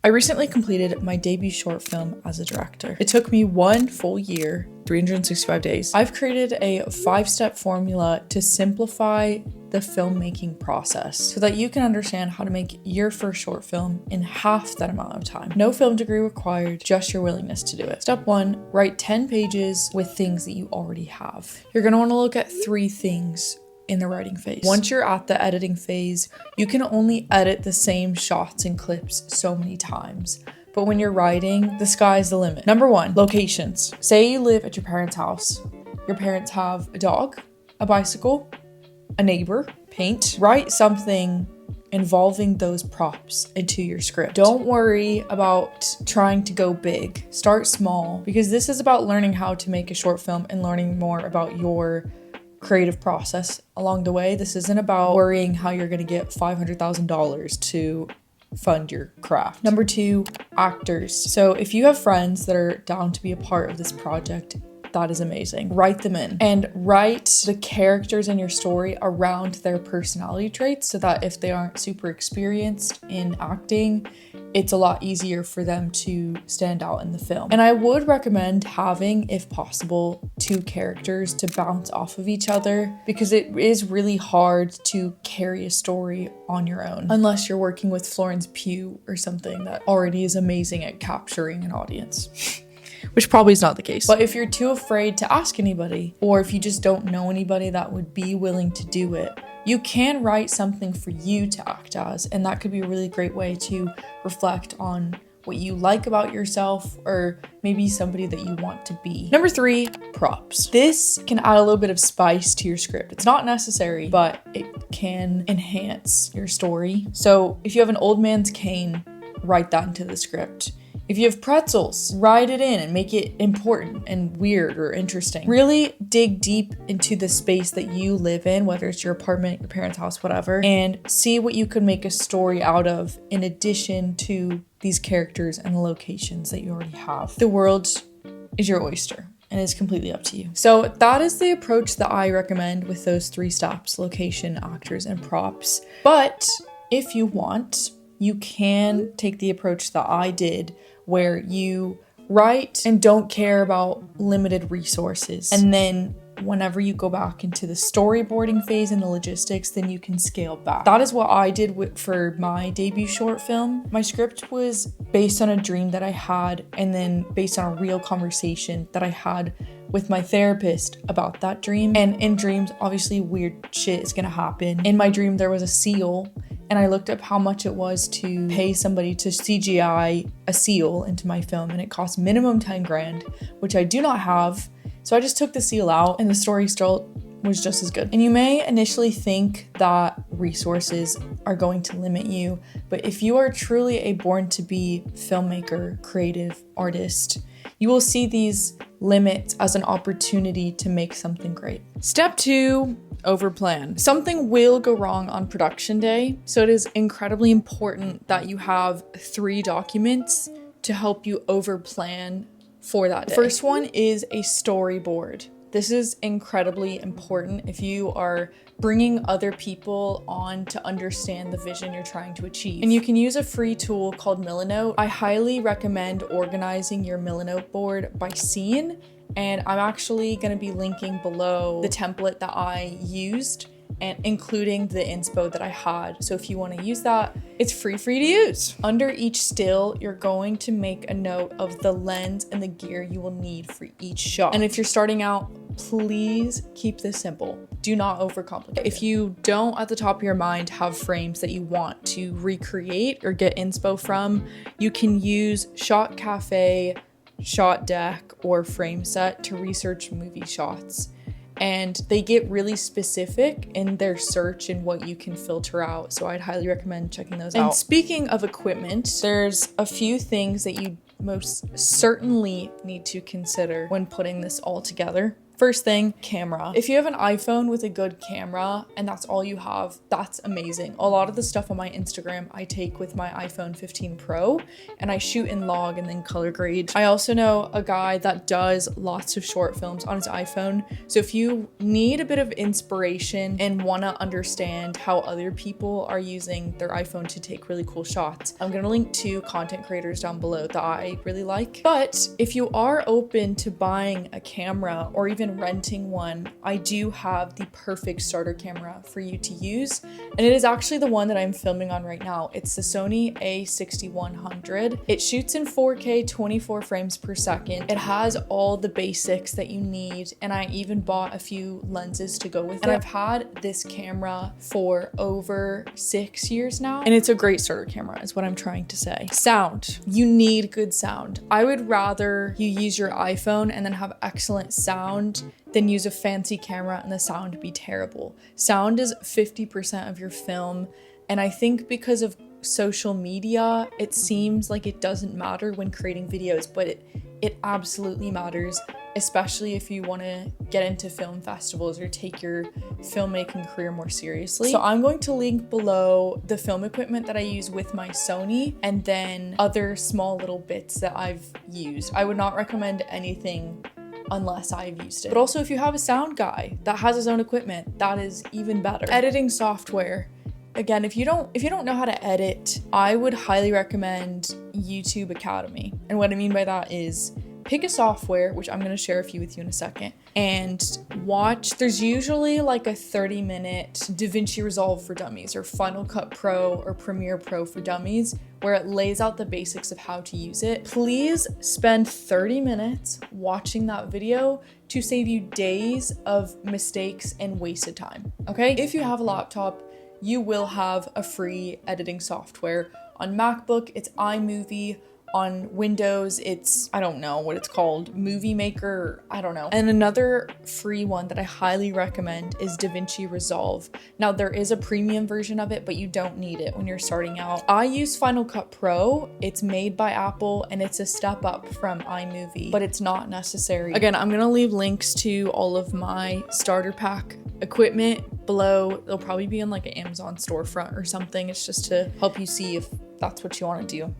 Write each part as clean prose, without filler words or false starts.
I recently completed my debut short film as a director. It took me 1 full year, 365 days. I've created a 5-step formula to simplify the filmmaking process so that you can understand how to make your first short film in half that amount of time. No film degree required, just your willingness to do it. Step 1, write 10 pages with things that you already have. You're gonna wanna look at 3 things in the writing phase. Once you're at the editing phase, you can only edit the same shots and clips so many times. But when you're writing, the sky's the limit. Number 1, locations. Say you live at your parents' house. Your parents have a dog, a bicycle, a neighbor, paint. Write something involving those props into your script. Don't worry about trying to go big. Start small, because this is about learning how to make a short film and learning more about your creative process along the way. This isn't about worrying how you're going to get $500,000 to fund your craft. Number 2, actors. So if you have friends that are down to be a part of this project, that is amazing. Write them in and write the characters in your story around their personality traits so that if they aren't super experienced in acting, it's a lot easier for them to stand out in the film. And I would recommend having, if possible, 2 characters to bounce off of each other, because it is really hard to carry a story on your own unless you're working with Florence Pugh or something that already is amazing at capturing an audience. Which probably is not the case. But if you're too afraid to ask anybody, or if you just don't know anybody that would be willing to do it, you can write something for you to act as, and that could be a really great way to reflect on what you like about yourself, or maybe somebody that you want to be. Number 3, props. This can add a little bit of spice to your script. It's not necessary, but it can enhance your story. So if you have an old man's cane, write that into the script. If you have pretzels, write it in and make it important and weird or interesting. Really dig deep into the space that you live in, whether it's your apartment, your parents' house, whatever, and see what you could make a story out of in addition to these characters and the locations that you already have. The world is your oyster, and it's completely up to you. So that is the approach that I recommend with those 3 steps: location, actors, and props. But if you want, you can take the approach that I did, where you write and don't care about limited resources. And then whenever you go back into the storyboarding phase and the logistics, then you can scale back. That is what I did for my debut short film. My script was based on a dream that I had, and then based on a real conversation that I had with my therapist about that dream. And in dreams, obviously weird shit is gonna happen. In my dream, there was a seal, and I looked up how much it was to pay somebody to CGI a seal into my film, and it cost minimum 10 grand, which I do not have. So I just took the seal out, and the story still was just as good. And you may initially think that resources are going to limit you, but if you are truly a born-to-be filmmaker, creative artist, you will see these limits as an opportunity to make something great. Step 2, overplan. Something will go wrong on production day, so it is incredibly important that you have 3 documents to help you overplan for that day. The first one is a storyboard. This is incredibly important if you are bringing other people on to understand the vision you're trying to achieve. And you can use a free tool called Millinote. I highly recommend organizing your Millinote board by scene, and I'm actually going to be linking below the template that I used, and including the inspo that I had. So if you want to use that, it's free to use. Under each still, you're going to make a note of the lens and the gear you will need for each shot. And if you're starting out, please keep this simple. Do not overcomplicate. If you don't at the top of your mind have frames that you want to recreate or get inspo from, you can use Shot Cafe, Shot Deck, or Frame Set to research movie shots. And they get really specific in their search and what you can filter out. So I'd highly recommend checking those out. And speaking of equipment, there's a few things that you most certainly need to consider when putting this all together. First thing, camera. If you have an iPhone with a good camera and that's all you have, that's amazing. A lot of the stuff on my Instagram I take with my iPhone 15 Pro and I shoot in log and then color grade. I also know a guy that does lots of short films on his iPhone. So if you need a bit of inspiration and want to understand how other people are using their iPhone to take really cool shots, I'm going to link 2 content creators down below that I really like. But if you are open to buying a camera or even renting one, I do have the perfect starter camera for you to use, and it is actually the one that I'm filming on right now. It's the Sony a6100. It shoots in 4K 24 frames per second. It has all the basics that you need, and I even bought a few lenses to go with it. And I've had this camera for over 6 years now, and it's a great starter camera is what I'm trying to say. Sound. You need good sound. I would rather you use your iPhone and then have excellent sound than use a fancy camera and the sound be terrible. Sound is 50% of your film, and I think because of social media, it seems like it doesn't matter when creating videos, but it absolutely matters, especially if you want to get into film festivals or take your filmmaking career more seriously. So I'm going to link below the film equipment that I use with my Sony and then other small little bits that I've used. I would not recommend anything unless I've used it. But also if you have a sound guy that has his own equipment, that is even better. Editing software. Again, if you don't know how to edit, I would highly recommend YouTube Academy. And what I mean by that is pick a software, which I'm going to share a few with you in a second, and watch. There's usually like a 30-minute DaVinci Resolve for Dummies or Final Cut Pro or Premiere Pro for Dummies, where it lays out the basics of how to use it. Please spend 30 minutes watching that video to save you days of mistakes and wasted time, okay? If you have a laptop, you will have a free editing software. On MacBook, it's iMovie. On Windows, it's, I don't know what it's called, Movie Maker, I don't know. And another free one that I highly recommend is DaVinci Resolve. Now, there is a premium version of it, but you don't need it when you're starting out. I use Final Cut Pro. It's made by Apple, and it's a step up from iMovie, but it's not necessary. Again, I'm gonna leave links to all of my starter pack equipment below. They'll probably be in like an Amazon storefront or something. It's just to help you see if that's what you want to do.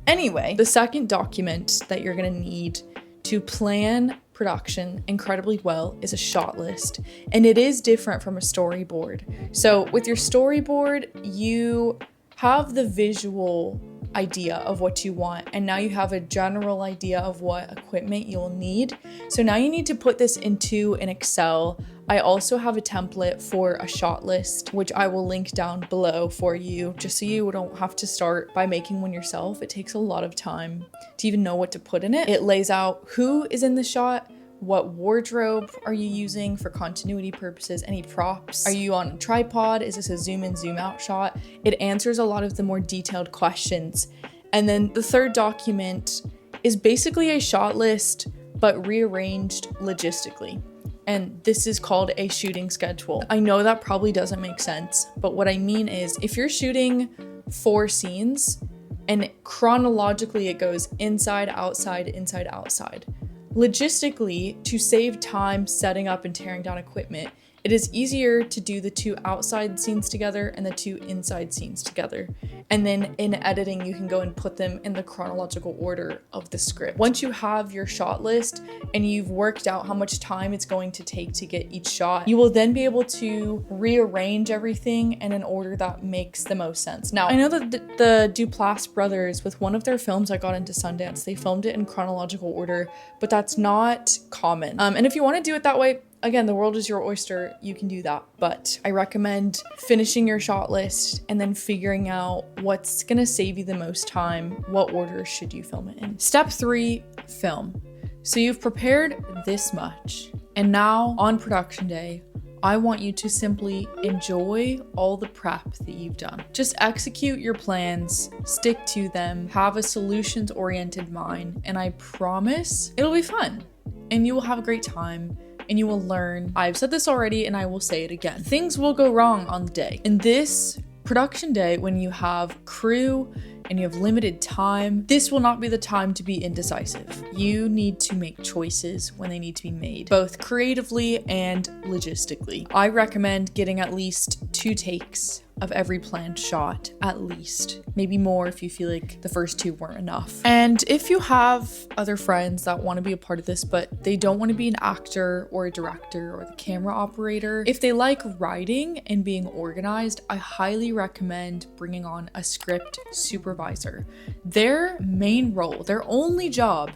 Anyway, the second document that you're gonna need to plan production incredibly well is a shot list, and it is different from a storyboard. So with your storyboard, you have the visual idea of what you want, and now you have a general idea of what equipment you'll need. So now you need to put this into an Excel. I also have a template for a shot list, which I will link down below for you, just so you don't have to start by making one yourself. It takes a lot of time to even know what to put in it. It lays out who is in the shot, what wardrobe are you using for continuity purposes, any props, are you on a tripod, is this a zoom in, zoom out shot? It answers a lot of the more detailed questions. And then the third document is basically a shot list, but rearranged logistically. And this is called a shooting schedule. I know that probably doesn't make sense, but what I mean is if you're shooting 4 scenes and chronologically it goes inside, outside, inside, outside. Logistically, to save time setting up and tearing down equipment, it is easier to do the 2 outside scenes together and the 2 inside scenes together. And then in editing, you can go and put them in the chronological order of the script. Once you have your shot list and you've worked out how much time it's going to take to get each shot, you will then be able to rearrange everything in an order that makes the most sense. Now, I know that the Duplass brothers, with one of their films I got into Sundance, they filmed it in chronological order, but that's not common. And if you want to do it that way, again, the world is your oyster, you can do that. But I recommend finishing your shot list and then figuring out what's gonna save you the most time, what order should you film it in. Step 3, film. So you've prepared this much, and now on production day, I want you to simply enjoy all the prep that you've done. Just execute your plans, stick to them, have a solutions-oriented mind, and I promise it'll be fun, and you will have a great time. And you will learn. I've said this already and I will say it again. Things will go wrong on the day. In this production day, when you have crew, and you have limited time, this will not be the time to be indecisive. You need to make choices when they need to be made, both creatively and logistically. I recommend getting at least 2 takes of every planned shot, at least. Maybe more if you feel like the first 2 weren't enough. And if you have other friends that want to be a part of this, but they don't want to be an actor or a director or the camera operator, if they like writing and being organized, I highly recommend bringing on a script supervisor. Their main role, their only job,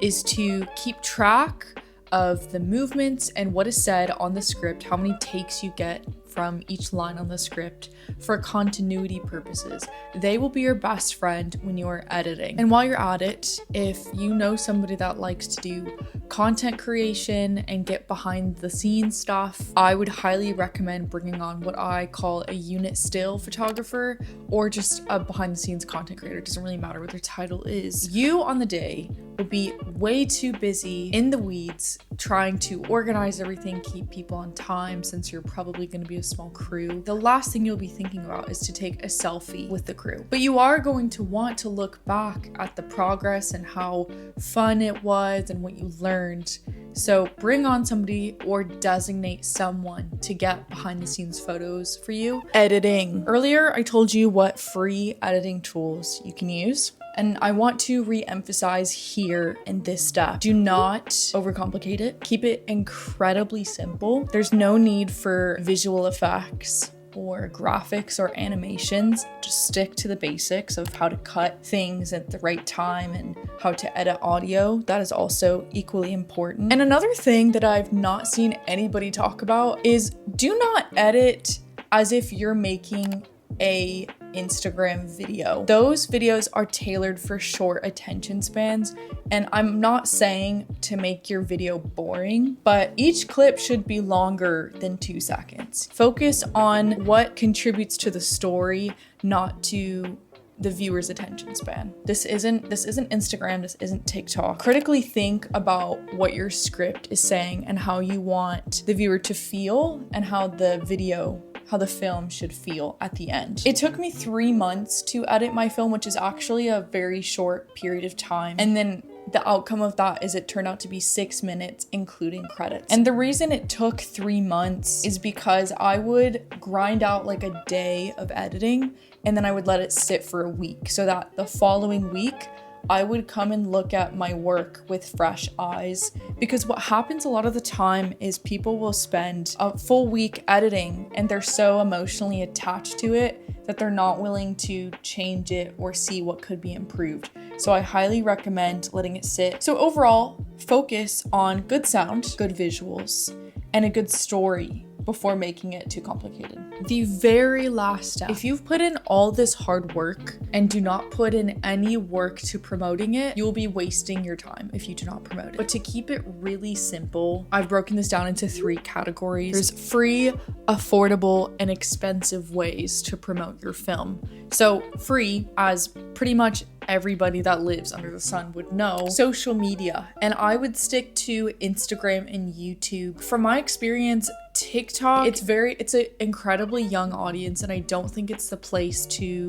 is to keep track of the movements and what is said on the script, how many takes you get from each line on the script for continuity purposes. They will be your best friend when you are editing. And while you're at it, if you know somebody that likes to do content creation and get behind the scenes stuff, I would highly recommend bringing on what I call a unit still photographer, or just a behind the scenes content creator. It doesn't really matter what their title is. You on the day will be way too busy in the weeds trying to organize everything, keep people on time, since you're probably going to be a small crew. The last thing you'll be thinking about is to take a selfie with the crew. But you are going to want to look back at the progress and how fun it was and what you learned. So bring on somebody or designate someone to get behind the scenes photos for you. Editing. Earlier, I told you what free editing tools you can use. And I want to re-emphasize here in this step, do not overcomplicate it. Keep it incredibly simple. There's no need for visual effects or graphics or animations. Just stick to the basics of how to cut things at the right time and how to edit audio. That is also equally important. And another thing that I've not seen anybody talk about is do not edit as if you're making a Instagram video. Those videos are tailored for short attention spans, and I'm not saying to make your video boring, but each clip should be longer than 2 seconds. Focus on what contributes to the story, not to the viewer's attention span. This isn't Instagram, this isn't TikTok. Critically think about what your script is saying and how you want the viewer to feel and how the film should feel at the end. It took me 3 months to edit my film, which is actually a very short period of time. And then the outcome of that is it turned out to be 6 minutes, including credits. And the reason it took 3 months is because I would grind out like a day of editing and then I would let it sit for a week so that the following week I would come and look at my work with fresh eyes, because what happens a lot of the time is people will spend a full week editing and they're so emotionally attached to it that they're not willing to change it or see what could be improved. So I highly recommend letting it sit. So overall, focus on good sound, good visuals, and a good story before making it too complicated. The very last step, if you've put in all this hard work and do not put in any work to promoting it, you'll be wasting your time if you do not promote it. But to keep it really simple, I've broken this down into 3 categories. There's free, affordable, and expensive ways to promote your film. So free, as pretty much everybody that lives under the sun would know, social media. And I would stick to Instagram and YouTube. From my experience, TikTok, it's an incredibly young audience, and I don't think it's the place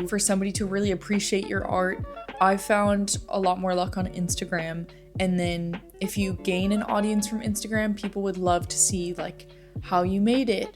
for somebody to really appreciate your art. I found a lot more luck on Instagram, and then if you gain an audience from Instagram, people would love to see like how you made it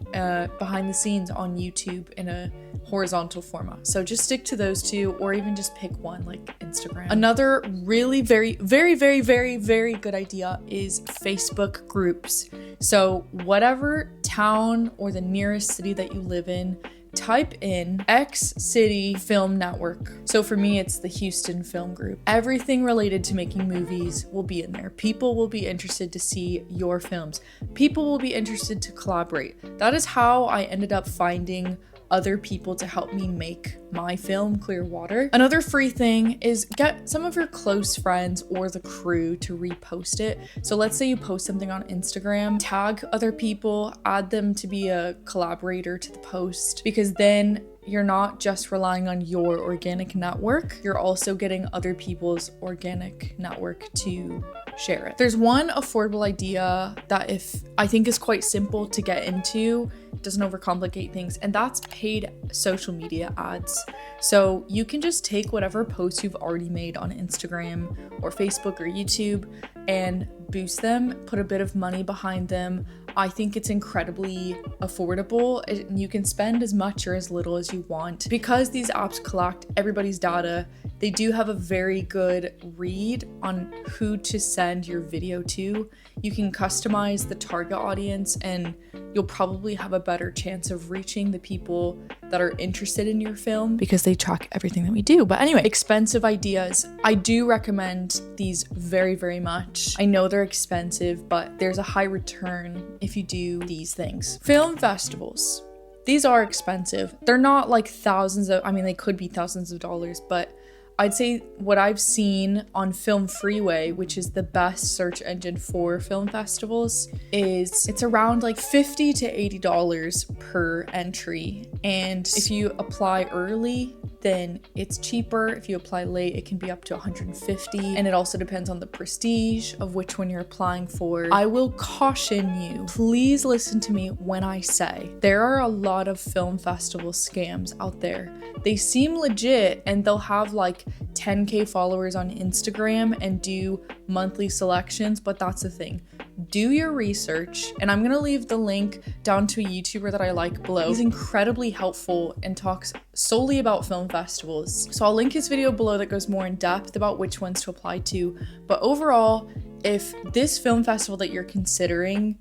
behind the scenes on YouTube in a horizontal format. So just stick to those 2, or even just pick one like Instagram. Another really very good idea is Facebook groups. So whatever town or the nearest city that you live in, type in X City Film Network. So for me, it's the Houston Film Group. Everything related to making movies will be in there. People will be interested to see your films. People will be interested to collaborate. That is how I ended up finding other people to help me make my film, Clearwater. Another free thing is get some of your close friends or the crew to repost it. So let's say you post something on Instagram, tag other people, add them to be a collaborator to the post, because then you're not just relying on your organic network, you're also getting other people's organic network to share it. There's one affordable idea that I think is quite simple to get into, doesn't overcomplicate things, and that's paid social media ads. So you can just take whatever posts you've already made on Instagram or Facebook or YouTube and boost them, put a bit of money behind them. I think it's incredibly affordable. You can spend as much or as little as you want. Because these apps collect everybody's data, they do have a very good read on who to send your video to. You can customize the target audience and you'll probably have a better chance of reaching the people that are interested in your film because they track everything that we do. But anyway, expensive ideas. I do recommend these very, very much. I know they're expensive, but there's a high return if you do these things. Film festivals. These are expensive. They're not like they could be thousands of dollars, but I'd say what I've seen on FilmFreeway, which is the best search engine for film festivals, is it's around like $50 to $80 per entry. And if you apply early, then it's cheaper. If you apply late, it can be up to $150. And it also depends on the prestige of which one you're applying for. I will caution you, please listen to me when I say there are a lot of film festival scams out there. They seem legit and they'll have like 10K followers on Instagram and do monthly selections, but that's the thing. Do your research, and I'm gonna leave the link down to a YouTuber that I like below. He's incredibly helpful and talks solely about film festivals. So I'll link his video below that goes more in depth about which ones to apply to. But overall, if this film festival that you're considering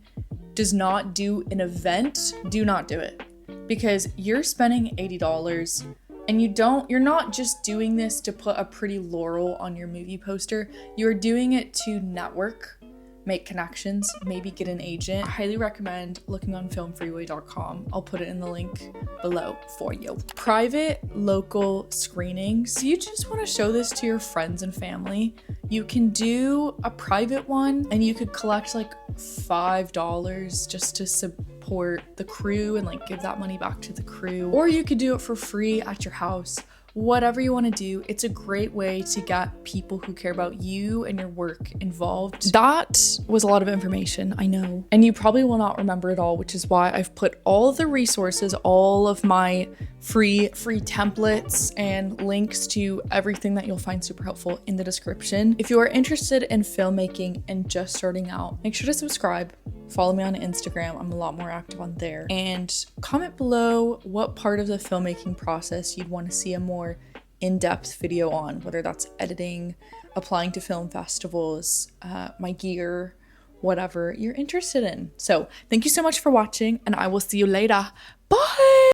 does not do an event, do not do it. Because you're spending $80 and you're not just doing this to put a pretty laurel on your movie poster. You're doing it to network, make connections, maybe get an agent. I highly recommend looking on filmfreeway.com. I'll put it in the link below for you. Private local screenings. If you just want to show this to your friends and family, you can do a private one and you could collect like $5 just to support the crew and like give that money back to the crew. Or you could do it for free at your house. Whatever you want to do, it's a great way to get people who care about you and your work involved. That was a lot of information, I know. And you probably will not remember it all, which is why I've put all the resources, all of my free templates and links to everything that you'll find super helpful in the description. If you are interested in filmmaking and just starting out, make sure to subscribe. Follow me on Instagram. I'm a lot more active on there. And comment below what part of the filmmaking process you'd want to see a more in-depth video on, whether that's editing, applying to film festivals, my gear, whatever you're interested in. So thank you so much for watching, and I will see you later. Bye!